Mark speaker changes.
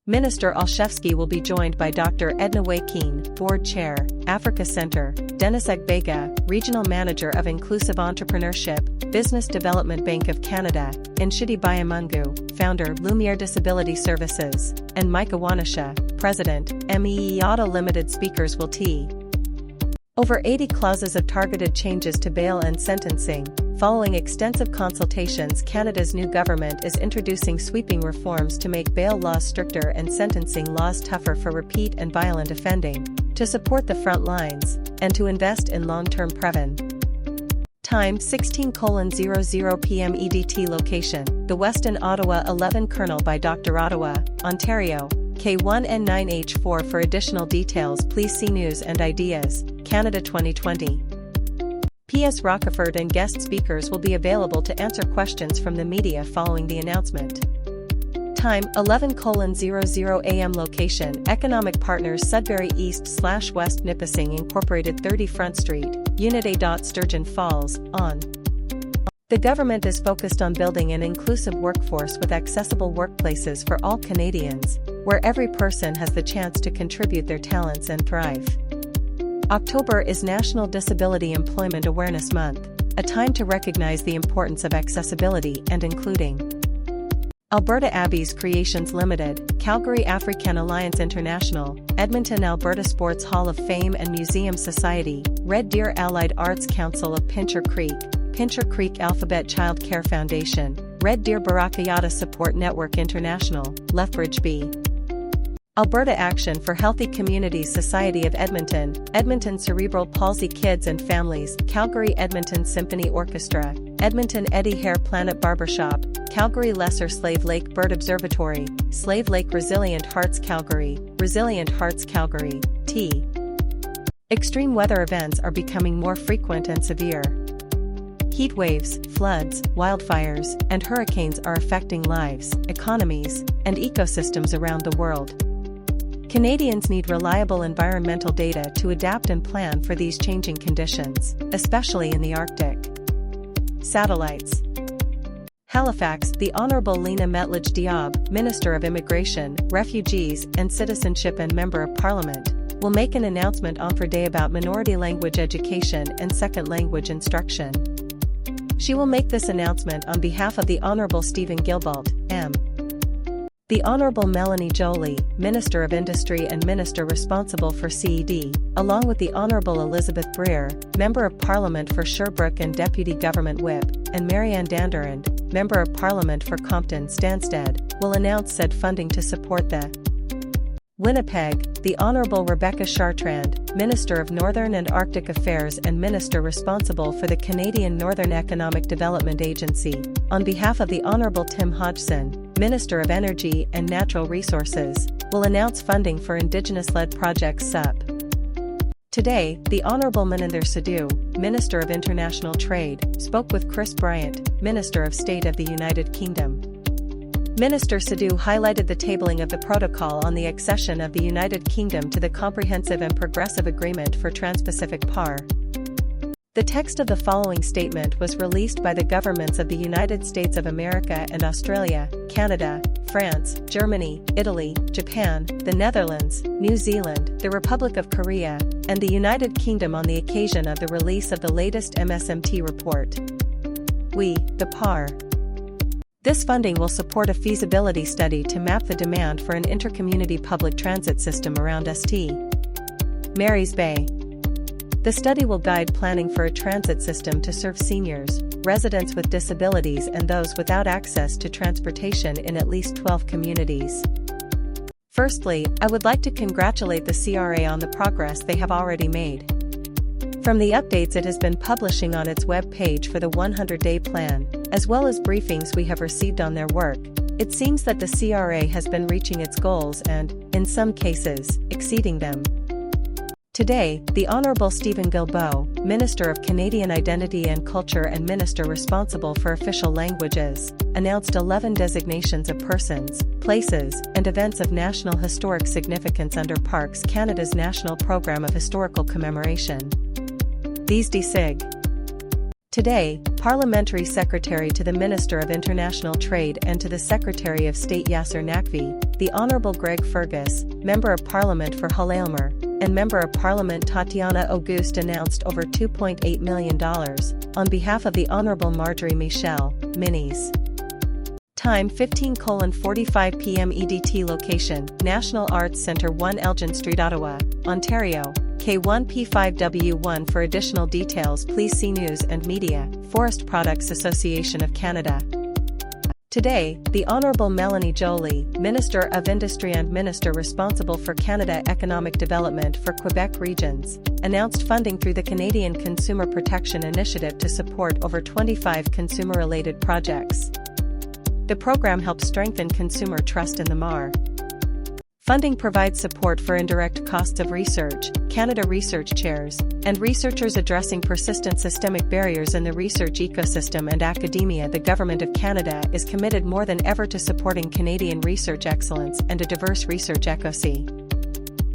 Speaker 1: Minister Olszewski will be joined by Dr. Edna Way-Keen, Board Chair, Africa Center, Dennis Agbega, Regional Manager of Inclusive Entrepreneurship, Business Development Bank of Canada, and Nshidi Bayamungu, Founder, Lumiere Disability Services, and Micah Wanisha, President, MEE Auto Limited. Speakers will t. Over 80 clauses of targeted changes to bail and sentencing. Following extensive consultations, Canada's new government is introducing sweeping reforms to make bail laws stricter and sentencing laws tougher for repeat and violent offending, to support the front lines, and to invest in long-term prevention. Time 16:00 p.m. EDT. Location: The Westin Ottawa 11 Colonel by Dr. Ottawa, Ontario, K1N9H4. For additional details, please see News and Ideas, Canada 2020. P.S. Rockefort and guest speakers will be available to answer questions from the media following the announcement. Time 11:00 a.m. Location: Economic Partners Sudbury East/West Nipissing Incorporated 30 Front Street, Unit A. Sturgeon Falls, on. The government is focused on building an inclusive workforce with accessible workplaces for all Canadians, where every person has the chance to contribute their talents and thrive. October is National Disability Employment Awareness Month, a time to recognize the importance of accessibility and including. Alberta Abbeys Creations Limited, Calgary African Alliance International, Edmonton Alberta Sports Hall of Fame and Museum Society, Red Deer Allied Arts Council of Pincher Creek Alphabet Child Care Foundation, Red Deer Barakayata Support Network International, Lethbridge B. Alberta Action for Healthy Communities Society of Edmonton, Edmonton Cerebral Palsy Kids and Families, Calgary Edmonton Symphony Orchestra, Edmonton Eddie Hare Planet Barbershop, Calgary Lesser Slave Lake Bird Observatory, Slave Lake Resilient Hearts Calgary, T. Extreme weather events are becoming more frequent and severe. Heat waves, floods, wildfires, and hurricanes are affecting lives, economies, and ecosystems around the world. Canadians need reliable environmental data to adapt and plan for these changing conditions, especially in the Arctic. Satellites. Halifax, the Honourable Lena Mettledge Diab, Minister of Immigration, Refugees and Citizenship and Member of Parliament, will make an announcement on Friday about minority language education and second language instruction. She will make this announcement on behalf of the Honourable Stephen Guilbeault, M. The Honourable Melanie Joly, Minister of Industry and Minister responsible for CED, along with the Honourable Elizabeth Breer, Member of Parliament for Sherbrooke and Deputy Government Whip, and Marianne Dandurand, Member of Parliament for Compton Stansted, will announce said funding to support the Winnipeg, the Honourable Rebecca Chartrand, Minister of Northern and Arctic Affairs and Minister responsible for the Canadian Northern Economic Development Agency, on behalf of the Honourable Tim Hodgson, Minister of Energy and Natural Resources, will announce funding for Indigenous-led projects SUP. Today, the Honourable Maninder Sidhu, Minister of International Trade, spoke with Chris Bryant, Minister of State of the United Kingdom. Minister Sidhu highlighted the tabling of the protocol on the accession of the United Kingdom to the Comprehensive and Progressive Agreement for Trans-Pacific PAR. The text of the following statement was released by the governments of the United States of America and Australia, Canada, France, Germany, Italy, Japan, the Netherlands, New Zealand, the Republic of Korea, and the United Kingdom on the occasion of the release of the latest MSMT report. We, the PAR. This funding will support a feasibility study to map the demand for an intercommunity public transit system around St. Mary's Bay. The study will guide planning for a transit system to serve seniors, residents with disabilities and those without access to transportation in at least 12 communities. Firstly, I would like to congratulate the CRA on the progress they have already made. From the updates it has been publishing on its web page for the 100-day plan, as well as briefings we have received on their work, it seems that the CRA has been reaching its goals and, in some cases, exceeding them. Today, the Honourable Stephen Guilbeault, Minister of Canadian Identity and Culture and Minister responsible for official languages, announced 11 designations of persons, places, and events of national historic significance under Parks Canada's National Programme of Historical Commemoration. These DSIG. Today, Parliamentary Secretary to the Minister of International Trade and to the Secretary of State Yasser Naqvi, the Honourable Greg Fergus, Member of Parliament for Hull Aylmer, and Member of Parliament Tatiana Auguste announced over $2.8 million on behalf of the Honourable Marjorie Michel, Minis. Time 15:45 p.m. EDT. Location, National Arts Centre 1 Elgin Street, Ottawa, Ontario, K1P5W1. For additional details please see News and Media, Forest Products Association of Canada. Today, the Honourable Melanie Joly, Minister of Industry and Minister responsible for Canada Economic Development for Quebec Regions, announced funding through the Canadian Consumer Protection Initiative to support over 25 consumer-related projects. The program helps strengthen consumer trust in the MAR. Funding provides support for indirect costs of research, Canada Research Chairs, and researchers addressing persistent systemic barriers in the research ecosystem and academia. The Government of Canada is committed more than ever to supporting Canadian research excellence and a diverse research ecosystem.